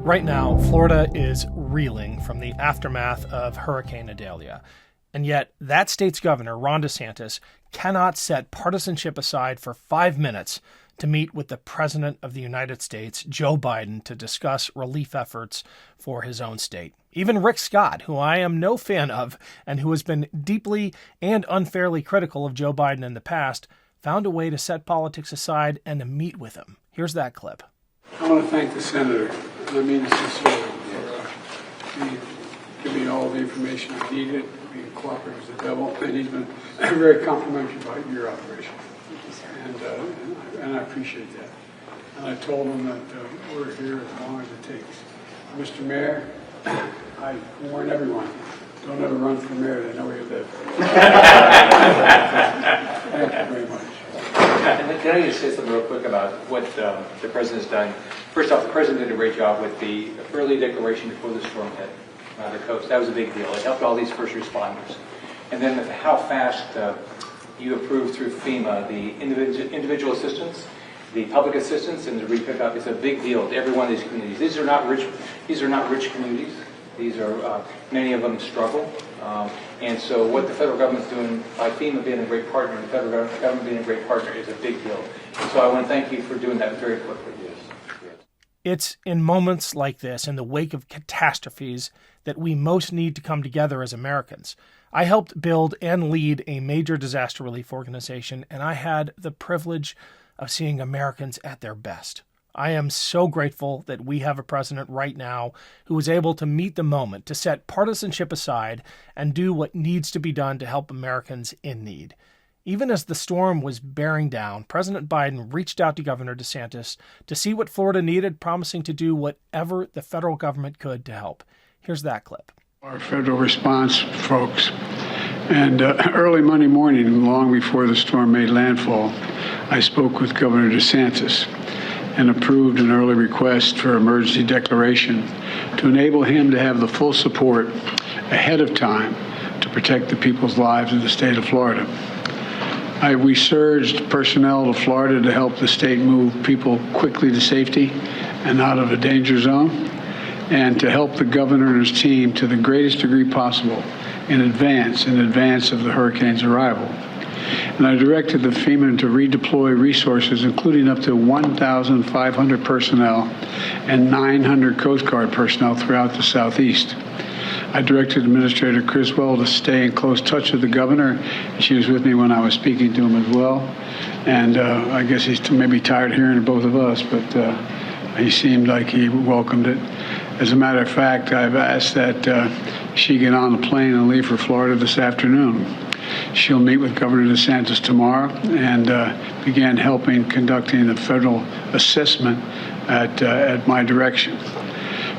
Right now, Florida is reeling from the aftermath of Hurricane Idalia. And yet, that state's governor, Ron DeSantis, cannot set partisanship aside for 5 minutes to meet with the President of the United States, Joe Biden, to discuss relief efforts for his own state. Even Rick Scott, who I am no fan of and who has been deeply and unfairly critical of Joe Biden in the past, found a way to set politics aside and to meet with him. Here's that clip. I want to thank the senator, and I mean this sincerely, for giving me all the information I needed, being cooperative as the devil, and he's been very complimentary about your operation. And I appreciate that. And I told him that we're here as long as it takes. Mr. Mayor, I warn everyone, don't ever run for mayor, they know where you live. Thank you very much. Can I just say something real quick about what the President's done? First off, the President did a great job with the early declaration before the storm hit the coast. That was a big deal. It helped all these first responders. And then how fast you approved through FEMA the individual assistance, the public assistance, and the re-pickup. It's a big deal to every one of these communities. These are not rich communities. These are many of them struggle. And so what the federal government's doing by FEMA being a great partner and the federal government being a great partner is a big deal. And so I want to thank you for doing that very quickly. Yes. It's in moments like this, in the wake of catastrophes, that we most need to come together as Americans. I helped build and lead a major disaster relief organization, and I had the privilege of seeing Americans at their best. I am so grateful that we have a president right now who is able to meet the moment, to set partisanship aside and do what needs to be done to help Americans in need. Even as the storm was bearing down, President Biden reached out to Governor DeSantis to see what Florida needed, promising to do whatever the federal government could to help. Here's that clip. Our federal response folks. And early Monday morning, long before the storm made landfall, I spoke with Governor DeSantis and approved an early request for emergency declaration to enable him to have the full support ahead of time to protect the people's lives in the state of Florida. We surged personnel to Florida to help the state move people quickly to safety and out of a danger zone, and to help the governor and his team to the greatest degree possible in advance of the hurricane's arrival. And I directed the FEMA to redeploy resources, including up to 1,500 personnel and 900 Coast Guard personnel throughout the Southeast. I directed Administrator Criswell to stay in close touch with the governor. She was with me when I was speaking to him as well. And I guess he's maybe tired of hearing both of us, but he seemed like he welcomed it. As a matter of fact, I've asked that she get on the plane and leave for Florida this afternoon. She'll meet with Governor DeSantis tomorrow and begin conducting the federal assessment at my direction.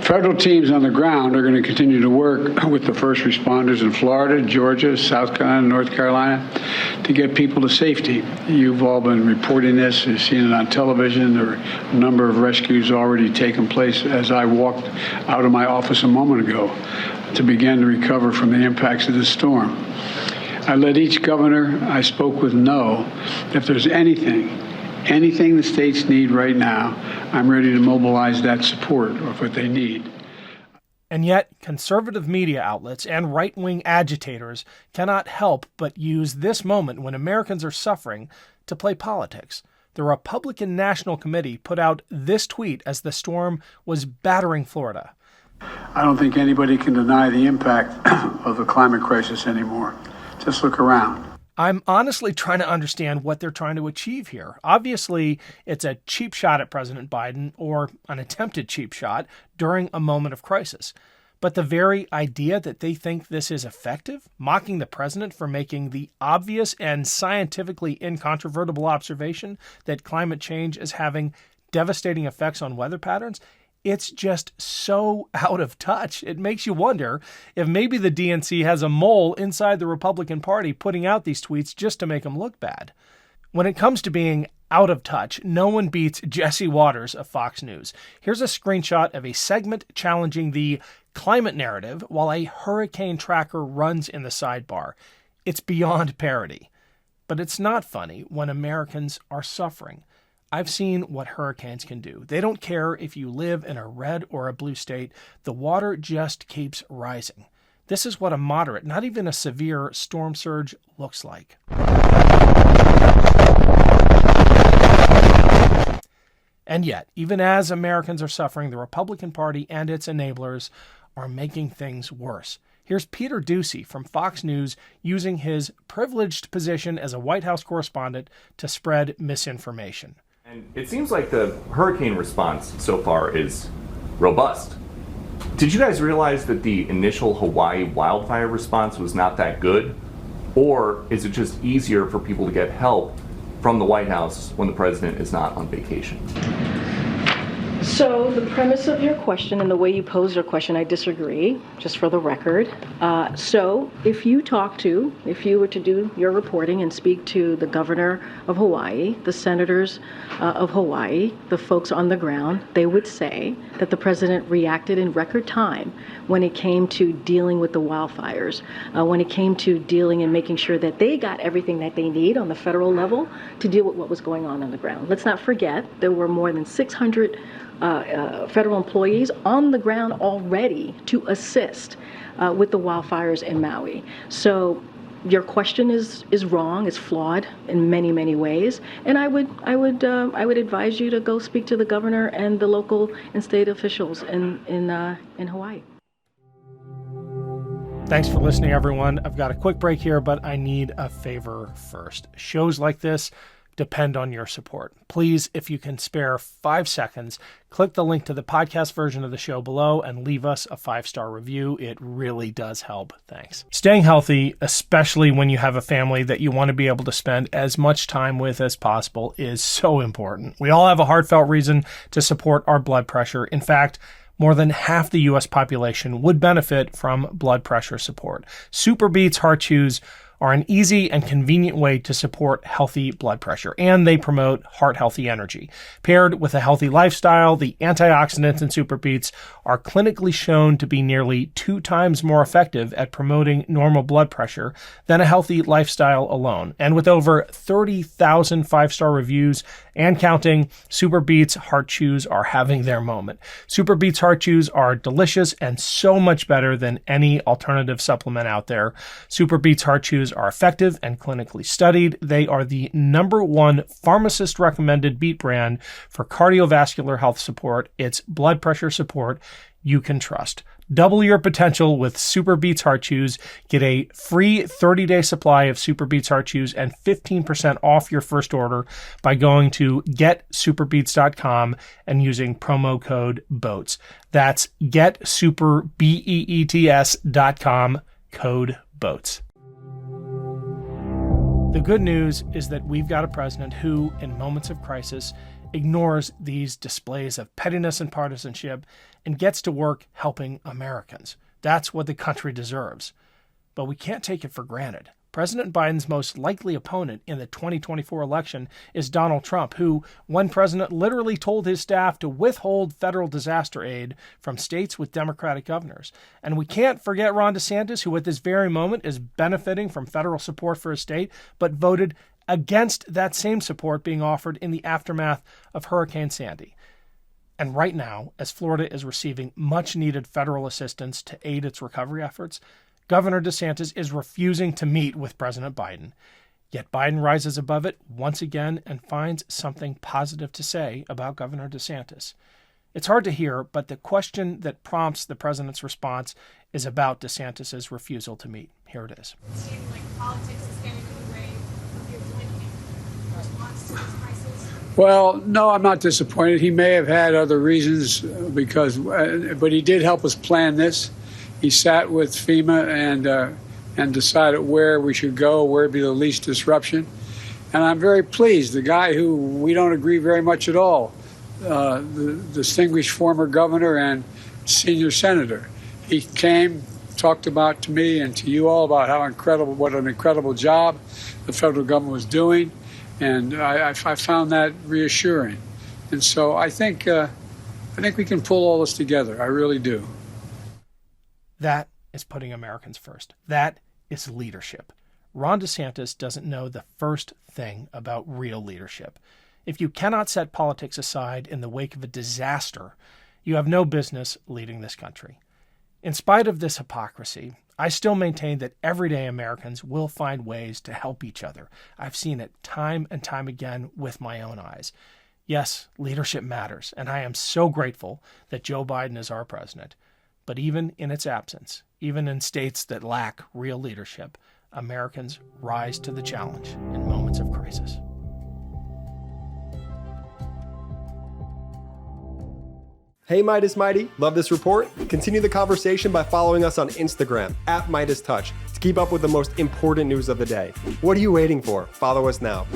Federal teams on the ground are going to continue to work with the first responders in Florida, Georgia, South Carolina, North Carolina to get people to safety. You've all been reporting this. You've seen it on television. There are a number of rescues already taking place as I walked out of my office a moment ago to begin to recover from the impacts of this storm. I let each governor I spoke with know if there's anything the states need right now, I'm ready to mobilize that support of what they need. And yet, conservative media outlets and right-wing agitators cannot help but use this moment when Americans are suffering to play politics. The Republican National Committee put out this tweet as the storm was battering Florida. I don't think anybody can deny the impact of the climate crisis anymore. Just look around. I'm honestly trying to understand what they're trying to achieve here. Obviously, it's a cheap shot at President Biden, or an attempted cheap shot, during a moment of crisis. But the very idea that they think this is effective, mocking the president for making the obvious and scientifically incontrovertible observation that climate change is having devastating effects on weather patterns, it's just so out of touch. It makes you wonder if maybe the DNC has a mole inside the Republican Party putting out these tweets just to make them look bad. When it comes to being out of touch, no one beats Jesse Waters of Fox News. Here's a screenshot of a segment challenging the climate narrative while a hurricane tracker runs in the sidebar. It's beyond parody. But it's not funny when Americans are suffering. I've seen what hurricanes can do. They don't care if you live in a red or a blue state. The water just keeps rising. This is what a moderate, not even a severe storm surge looks like. And yet, even as Americans are suffering, the Republican Party and its enablers are making things worse. Here's Peter Doocy from Fox News using his privileged position as a White House correspondent to spread misinformation. And it seems like the hurricane response so far is robust. Did you guys realize that the initial Hawaii wildfire response was not that good? Or is it just easier for people to get help from the White House when the president is not on vacation? So the premise of your question and the way you pose your question, I disagree, just for the record. So if you were to do your reporting and speak to the governor of Hawaii, the senators of Hawaii, the folks on the ground, they would say that the president reacted in record time when it came to dealing with the wildfires, when it came to dealing and making sure that they got everything that they need on the federal level to deal with what was going on the ground. Let's not forget there were more than 600 federal employees on the ground already to assist with the wildfires in Maui. So your question is wrong, is flawed in many, many ways, and I would advise you to go speak to the governor and the local and state officials in Hawaii. Thanks for listening, everyone. I've got a quick break here, but I need a favor first. Shows like this depend on your support. Please, if you can spare 5 seconds, click the link to the podcast version of the show below and leave us a 5-star review. It really does help. Thanks. Staying healthy, especially when you have a family that you want to be able to spend as much time with as possible, is so important. We all have a heartfelt reason to support our blood pressure. In fact, more than half the U.S. population would benefit from blood pressure support. Super Beets Heart Chews are an easy and convenient way to support healthy blood pressure, and they promote heart-healthy energy. Paired with a healthy lifestyle, the antioxidants in Super Beets are clinically shown to be nearly 2 times more effective at promoting normal blood pressure than a healthy lifestyle alone. And with over 30,000 5-star reviews and counting, Super Beets Heart Chews are having their moment. Super Beets Heart Chews are delicious and so much better than any alternative supplement out there. Super Beets Heart Chews are effective and clinically studied. They are the #1 pharmacist-recommended beet brand for cardiovascular health support. It's blood pressure support you can trust. Double your potential with Super Beets Heart Chews. Get a free 30-day supply of Super Beets Heart Chews and 15% off your first order by going to getsuperbeets.com and using promo code BOATS. That's getsuperbeets.com, code BOATS. The good news is that we've got a president who, in moments of crisis, ignores these displays of pettiness and partisanship and gets to work helping Americans. That's what the country deserves. But we can't take it for granted. President Biden's most likely opponent in the 2024 election is Donald Trump, who, one president, literally told his staff to withhold federal disaster aid from states with Democratic governors. And we can't forget Ron DeSantis, who at this very moment is benefiting from federal support for his state, but voted against that same support being offered in the aftermath of Hurricane Sandy. And right now, as Florida is receiving much-needed federal assistance to aid its recovery efforts, Governor DeSantis is refusing to meet with President Biden. Yet Biden rises above it once again and finds something positive to say about Governor DeSantis. It's hard to hear, but the question that prompts the president's response is about DeSantis' refusal to meet. Here it is. It seems like politics is getting in the way of your blinking response to this crisis. Well, no, I'm not disappointed. He may have had other reasons but he did help us plan this. He sat with FEMA and decided where we should go, where would be the least disruption. And I'm very pleased. The guy who we don't agree very much at all, the distinguished former governor and senior senator, he came, talked about to me and to you all about what an incredible job the federal government was doing. And I found that reassuring. And so I think we can pull all this together. I really do. That is putting Americans first. That is leadership. Ron DeSantis doesn't know the first thing about real leadership. If you cannot set politics aside in the wake of a disaster, you have no business leading this country. In spite of this hypocrisy, I still maintain that everyday Americans will find ways to help each other. I've seen it time and time again with my own eyes. Yes, leadership matters, and I am so grateful that Joe Biden is our president. But even in its absence, even in states that lack real leadership, Americans rise to the challenge in moments of crisis. Hey Meidas Mighty, love this report? Continue the conversation by following us on Instagram @MeidasTouch to keep up with the most important news of the day. What are you waiting for? Follow us now.